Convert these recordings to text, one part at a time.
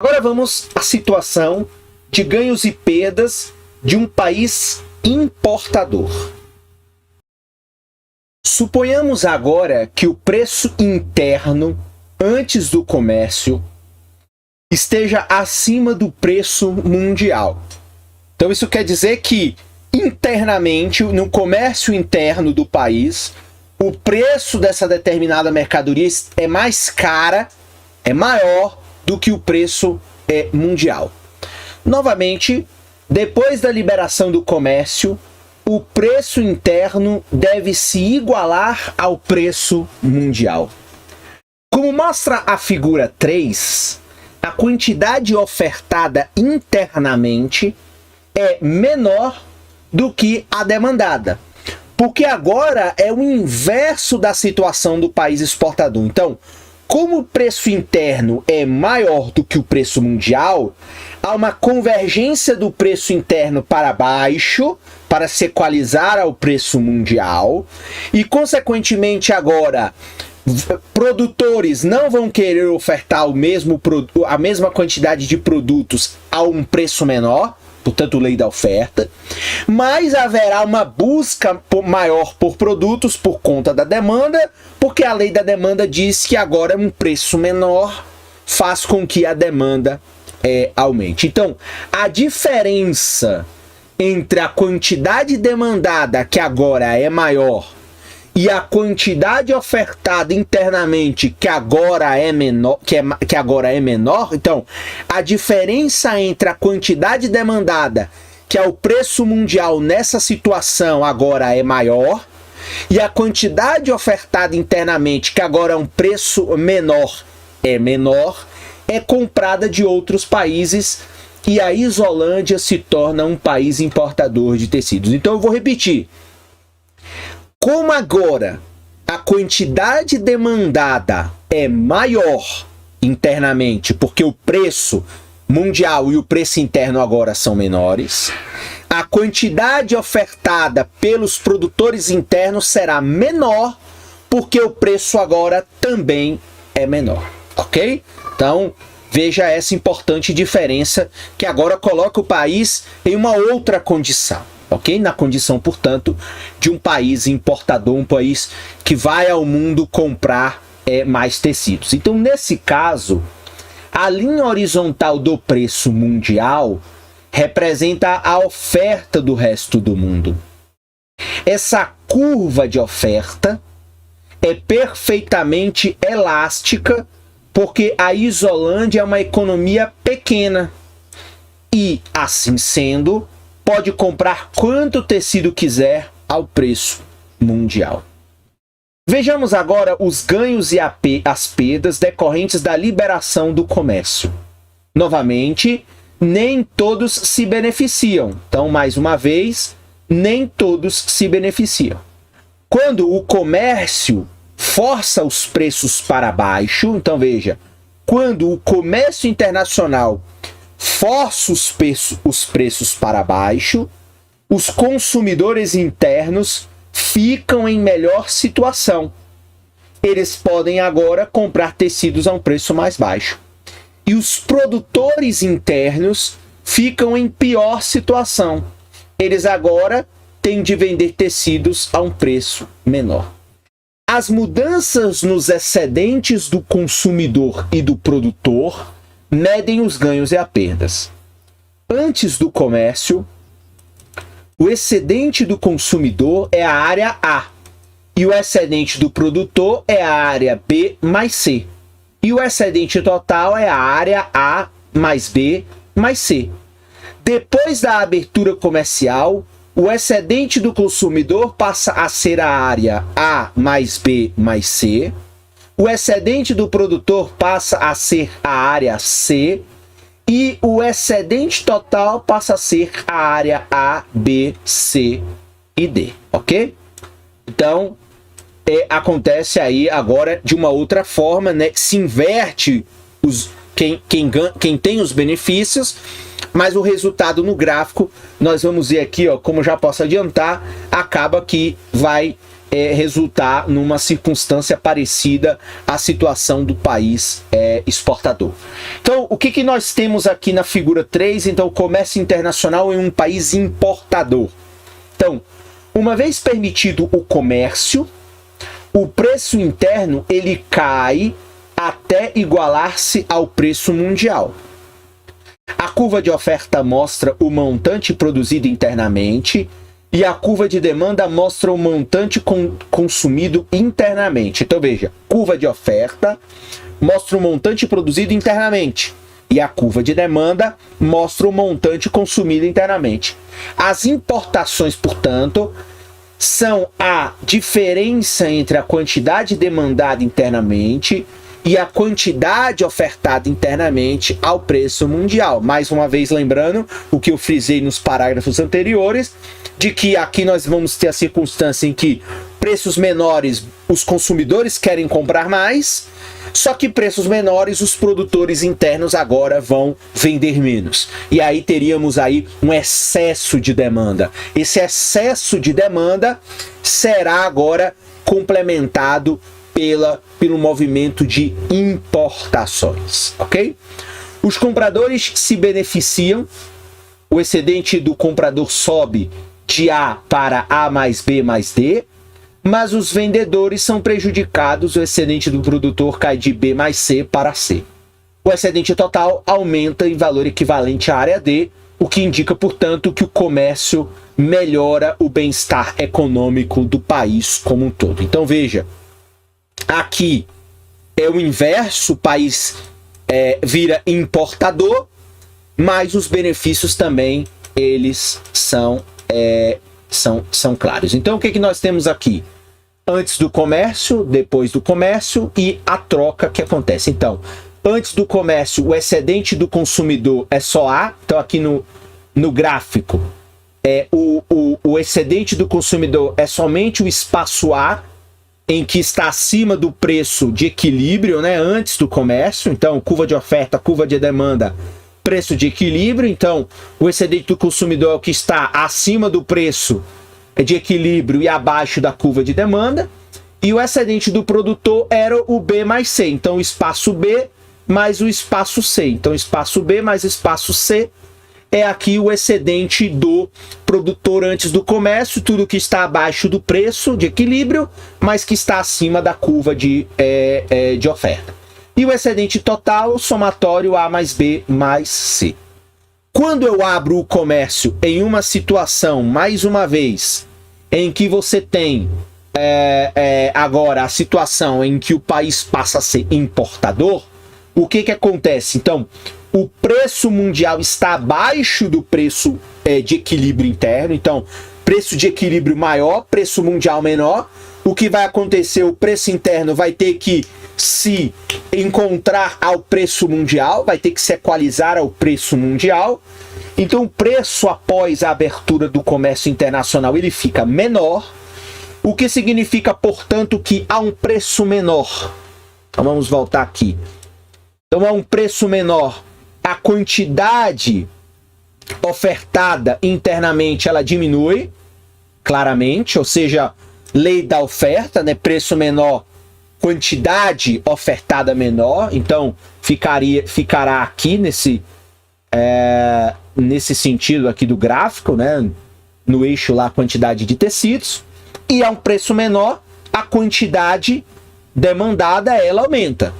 Agora vamos à situação de ganhos e perdas de um país importador. Suponhamos agora que o preço interno antes do comércio esteja acima do preço mundial. Então isso quer dizer que internamente, no comércio interno do país, o preço dessa determinada mercadoria é mais cara, é maior do que o preço mundial. Novamente, depois da liberação do comércio, o preço interno deve se igualar ao preço mundial. Como mostra a figura 3, a quantidade ofertada internamente é menor do que a demandada, porque agora é o inverso da situação do país exportador. Então, como o preço interno é maior do que o preço mundial, há uma convergência do preço interno para baixo, para se equalizar ao preço mundial, e, consequentemente, agora, produtores não vão querer ofertar a mesma quantidade de produtos a um preço menor, portanto, lei da oferta, mas haverá uma busca maior por produtos por conta da demanda, porque a lei da demanda diz que agora um preço menor faz com que a demanda aumente. Então, a diferença entre a quantidade demandada, que agora é maior, e a quantidade ofertada internamente, que agora é menor, então, a diferença entre a quantidade demandada, que é o preço mundial nessa situação, agora é maior, e a quantidade ofertada internamente, que agora é um preço menor, é comprada de outros países, e a Isolândia se torna um país importador de tecidos. Então eu vou repetir. Como agora a quantidade demandada é maior internamente, porque o preço mundial e o preço interno agora são menores, a quantidade ofertada pelos produtores internos será menor, porque o preço agora também é menor, ok? Então, veja essa importante diferença que agora coloca o país em uma outra condição. Ok? Na condição, portanto, de um país importador, um país que vai ao mundo comprar mais tecidos. Então, nesse caso, a linha horizontal do preço mundial representa a oferta do resto do mundo. Essa curva de oferta é perfeitamente elástica, porque a Isolândia é uma economia pequena e, assim sendo, pode comprar quanto tecido quiser ao preço mundial. Vejamos agora os ganhos e as perdas decorrentes da liberação do comércio. Novamente, nem todos se beneficiam. Então, mais uma vez, nem todos se beneficiam. Quando o comércio força os preços para baixo, então veja, quando o comércio internacional força os preços para baixo, os consumidores internos ficam em melhor situação. Eles podem agora comprar tecidos a um preço mais baixo. E os produtores internos ficam em pior situação. Eles agora têm de vender tecidos a um preço menor. As mudanças nos excedentes do consumidor e do produtor medem os ganhos e as perdas. Antes do comércio, o excedente do consumidor é a área A, e o excedente do produtor é a área B mais C. E o excedente total é a área A mais B mais C. Depois da abertura comercial, o excedente do consumidor passa a ser a área A mais B mais C. O excedente do produtor passa a ser a área C e o excedente total passa a ser a área A, B, C e D, ok? Então, acontece aí agora de uma outra forma, né? Se inverte quem tem os benefícios, mas o resultado no gráfico, nós vamos ver aqui, ó, como já posso adiantar, acaba que vai resultar numa circunstância parecida à situação do país exportador. Então, o que nós temos aqui na figura 3? Então, o comércio internacional em um país importador. Então, uma vez permitido o comércio, o preço interno ele cai até igualar-se ao preço mundial. A curva de oferta mostra o montante produzido internamente e a curva de demanda mostra o montante consumido internamente. Então veja, curva de oferta mostra o montante produzido internamente e a curva de demanda mostra o montante consumido internamente. As importações, portanto, são a diferença entre a quantidade demandada internamente e a quantidade ofertada internamente ao preço mundial. Mais uma vez lembrando o que eu frisei nos parágrafos anteriores, de que aqui nós vamos ter a circunstância em que preços menores os consumidores querem comprar mais, só que preços menores os produtores internos agora vão vender menos. E aí teríamos aí um excesso de demanda. Esse excesso de demanda será agora complementado pelo movimento de importações, ok? Os compradores se beneficiam, o excedente do comprador sobe de A para A mais B mais D, mas os vendedores são prejudicados, o excedente do produtor cai de B mais C para C. O excedente total aumenta em valor equivalente à área D, o que indica, portanto, que o comércio melhora o bem-estar econômico do país como um todo. Então veja, aqui é o inverso, o país vira importador, mas os benefícios também, eles são claros. Então o que nós temos aqui? Antes do comércio, depois do comércio e a troca que acontece. Então, antes do comércio, o excedente do consumidor é só A. Então aqui no gráfico, o excedente do consumidor é somente o espaço A, em que está acima do preço de equilíbrio, né, antes do comércio. Então, curva de oferta, curva de demanda, preço de equilíbrio. Então, o excedente do consumidor é o que está acima do preço de equilíbrio e abaixo da curva de demanda. E o excedente do produtor era o B mais C. Então, o espaço B mais o espaço C. Então, espaço B mais espaço C é aqui o excedente do produtor antes do comércio, tudo que está abaixo do preço de equilíbrio, mas que está acima da curva de oferta. E o excedente total, somatório A mais B mais C. Quando eu abro o comércio em uma situação, mais uma vez, em que você tem agora a situação em que o país passa a ser importador, o que acontece? Então, o preço mundial está abaixo do preço de equilíbrio interno. Então, preço de equilíbrio maior, preço mundial menor. O que vai acontecer? O preço interno vai ter que se encontrar ao preço mundial, vai ter que se equalizar ao preço mundial. Então, o preço após a abertura do comércio internacional ele fica menor, o que significa, portanto, que há um preço menor. Então, vamos voltar aqui. Então, há um preço menor. A quantidade ofertada internamente ela diminui claramente, ou seja, lei da oferta, né? Preço menor, quantidade ofertada menor. Então ficará aqui nesse sentido aqui do gráfico, né? No eixo lá, quantidade de tecidos, e a um preço menor, a quantidade demandada ela aumenta.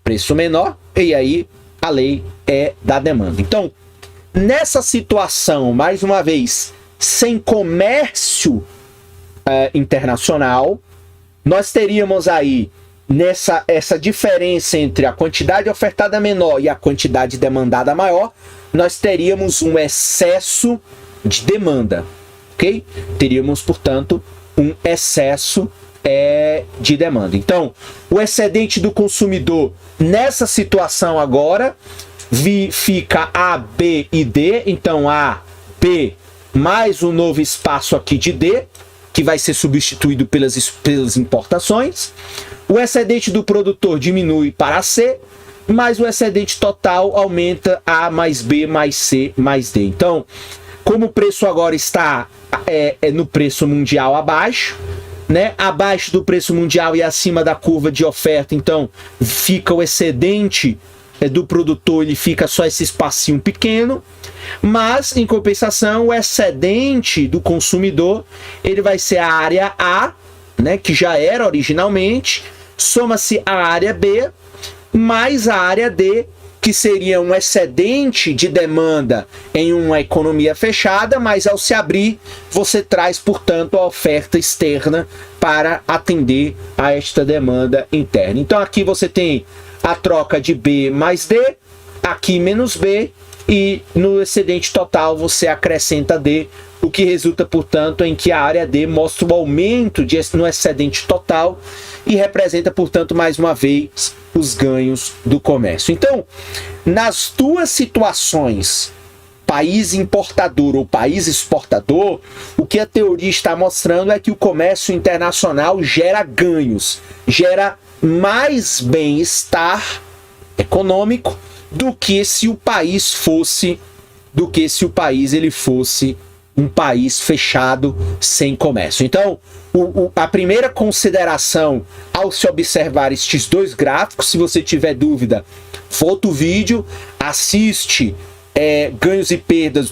Preço menor, e aí a lei é da demanda. Então, nessa situação, mais uma vez, sem comércio internacional, nós teríamos aí essa diferença entre a quantidade ofertada menor e a quantidade demandada maior, nós teríamos um excesso de demanda, ok? Teríamos, portanto, um excesso de demanda. Então, o excedente do consumidor nessa situação agora fica A, B e D. Então, A, B mais um novo espaço aqui de D, que vai ser substituído pelas importações. O excedente do produtor diminui para C, mas o excedente total aumenta A mais B mais C mais D. Então, como o preço agora está no preço mundial abaixo, né, abaixo do preço mundial e acima da curva de oferta, então fica o excedente do produtor, ele fica só esse espacinho pequeno, mas em compensação o excedente do consumidor, ele vai ser a área A, né, que já era originalmente, soma-se a área B mais a área D, que seria um excedente de demanda em uma economia fechada, mas ao se abrir, você traz, portanto, a oferta externa para atender a esta demanda interna. Então aqui você tem a troca de B mais D, aqui menos B, e no excedente total você acrescenta D, o que resulta, portanto, em que a área D mostra o aumento no excedente total e representa, portanto, mais uma vez, os ganhos do comércio. Então, nas duas situações, país importador ou país exportador, o que a teoria está mostrando é que o comércio internacional gera ganhos, gera mais bem-estar econômico do que se o país fosse, ele fosse um país fechado, sem comércio. Então, a primeira consideração ao se observar estes dois gráficos, se você tiver dúvida, volta o vídeo, assiste ganhos e perdas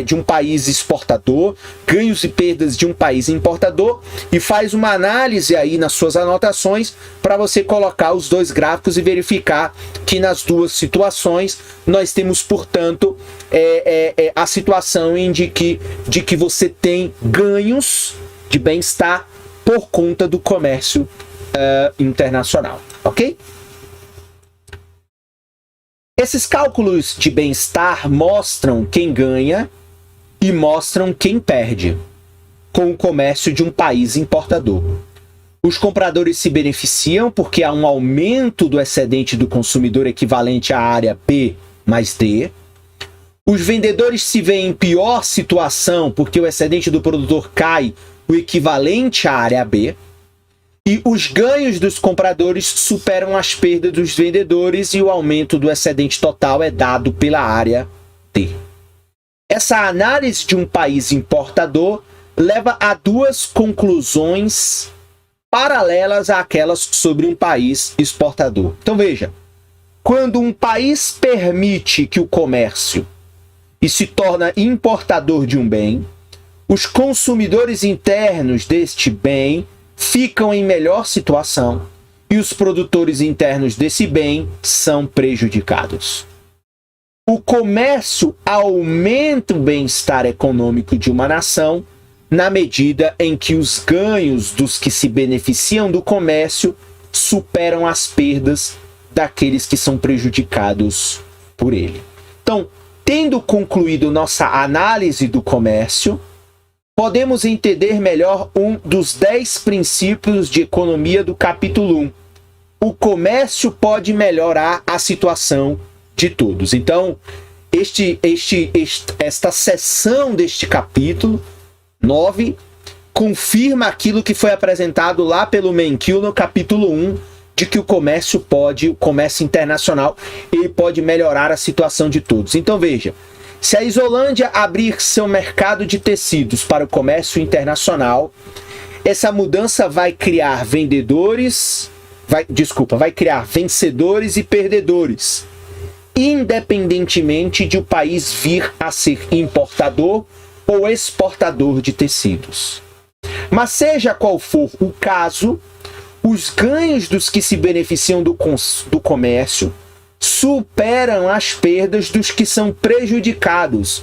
de um país exportador, ganhos e perdas de um país importador, e faz uma análise aí nas suas anotações para você colocar os dois gráficos e verificar que nas duas situações nós temos, portanto, a situação de que você tem ganhos de bem-estar por conta do comércio internacional, ok? Esses cálculos de bem-estar mostram quem ganha e mostram quem perde com o comércio de um país importador. Os compradores se beneficiam porque há um aumento do excedente do consumidor equivalente à área B mais D. Os vendedores se veem em pior situação porque o excedente do produtor cai o equivalente à área B. E os ganhos dos compradores superam as perdas dos vendedores e o aumento do excedente total é dado pela área D. Essa análise de um país importador leva a duas conclusões paralelas àquelas sobre um país exportador. Então veja, quando um país permite que o comércio e se torna importador de um bem, os consumidores internos deste bem ficam em melhor situação e os produtores internos desse bem são prejudicados. O comércio aumenta o bem-estar econômico de uma nação na medida em que os ganhos dos que se beneficiam do comércio superam as perdas daqueles que são prejudicados por ele. Então, tendo concluído nossa análise do comércio, podemos entender melhor um dos 10 princípios de economia do capítulo 1. O comércio pode melhorar a situação de todos. Então, esta seção deste capítulo 9 confirma aquilo que foi apresentado lá pelo Menkil no capítulo 1, de que o comércio internacional, ele pode melhorar a situação de todos. Então veja, se a Isolândia abrir seu mercado de tecidos para o comércio internacional, essa mudança vai criar vai criar vencedores e perdedores, independentemente de o país vir a ser importador ou exportador de tecidos. Mas seja qual for o caso, os ganhos dos que se beneficiam do comércio superam as perdas dos que são prejudicados,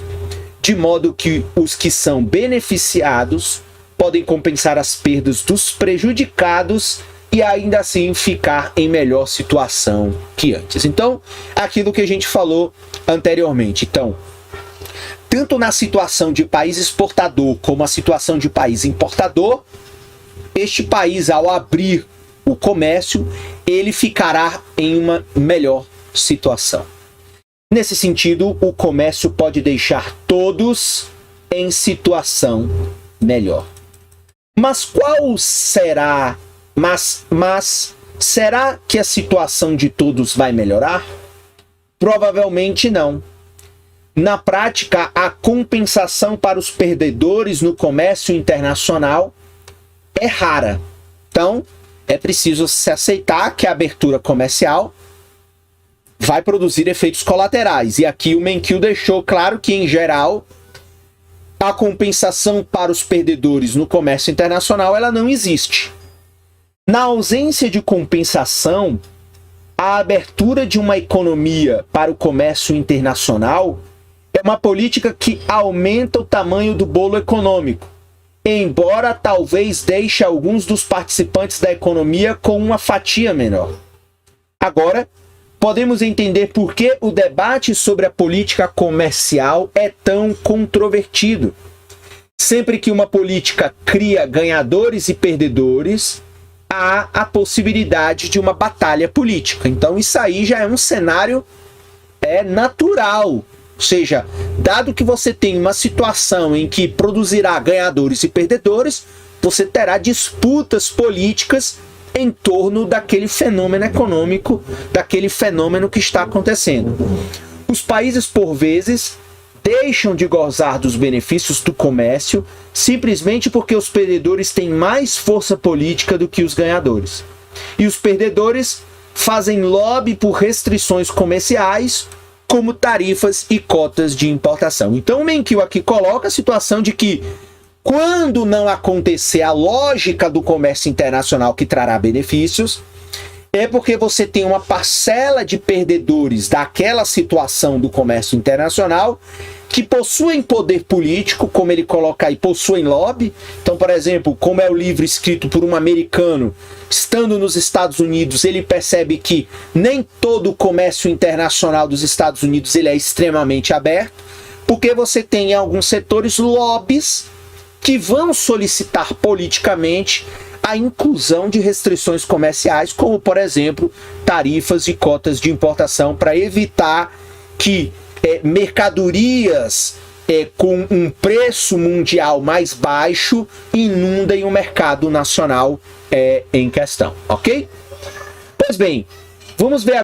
de modo que os que são beneficiados podem compensar as perdas dos prejudicados e ainda assim ficar em melhor situação que antes. Então, aquilo que a gente falou anteriormente. Então, tanto na situação de país exportador como a situação de país importador, este país, ao abrir o comércio, ele ficará em uma melhor situação. Nesse sentido, o comércio pode deixar todos em situação melhor. Mas qual será? Mas será que a situação de todos vai melhorar? Provavelmente não. Na prática, a compensação para os perdedores no comércio internacional é rara. Então, é preciso se aceitar que a abertura comercial vai produzir efeitos colaterais. E aqui o Menkil deixou claro que, em geral, a compensação para os perdedores no comércio internacional ela não existe. Na ausência de compensação, a abertura de uma economia para o comércio internacional é uma política que aumenta o tamanho do bolo econômico, embora talvez deixe alguns dos participantes da economia com uma fatia menor. Agora, podemos entender por que o debate sobre a política comercial é tão controvertido. Sempre que uma política cria ganhadores e perdedores, há a possibilidade de uma batalha política. Então isso aí já é um cenário natural. Ou seja, dado que você tem uma situação em que produzirá ganhadores e perdedores, você terá disputas políticas em torno daquele fenômeno econômico, daquele fenômeno que está acontecendo. Os países, por vezes, deixam de gozar dos benefícios do comércio simplesmente porque os perdedores têm mais força política do que os ganhadores. E os perdedores fazem lobby por restrições comerciais, como tarifas e cotas de importação. Então o Menkil aqui coloca a situação de que, quando não acontecer a lógica do comércio internacional que trará benefícios, é porque você tem uma parcela de perdedores daquela situação do comércio internacional que possuem poder político, como ele coloca aí, possuem lobby. Então, por exemplo, como é o livro escrito por um americano, estando nos Estados Unidos, ele percebe que nem todo o comércio internacional dos Estados Unidos ele é extremamente aberto, porque você tem em alguns setores lobbies que vão solicitar politicamente a inclusão de restrições comerciais, como, por exemplo, tarifas e cotas de importação, para evitar que mercadorias com um preço mundial mais baixo inundem o mercado nacional em questão, ok? Pois bem, vamos ver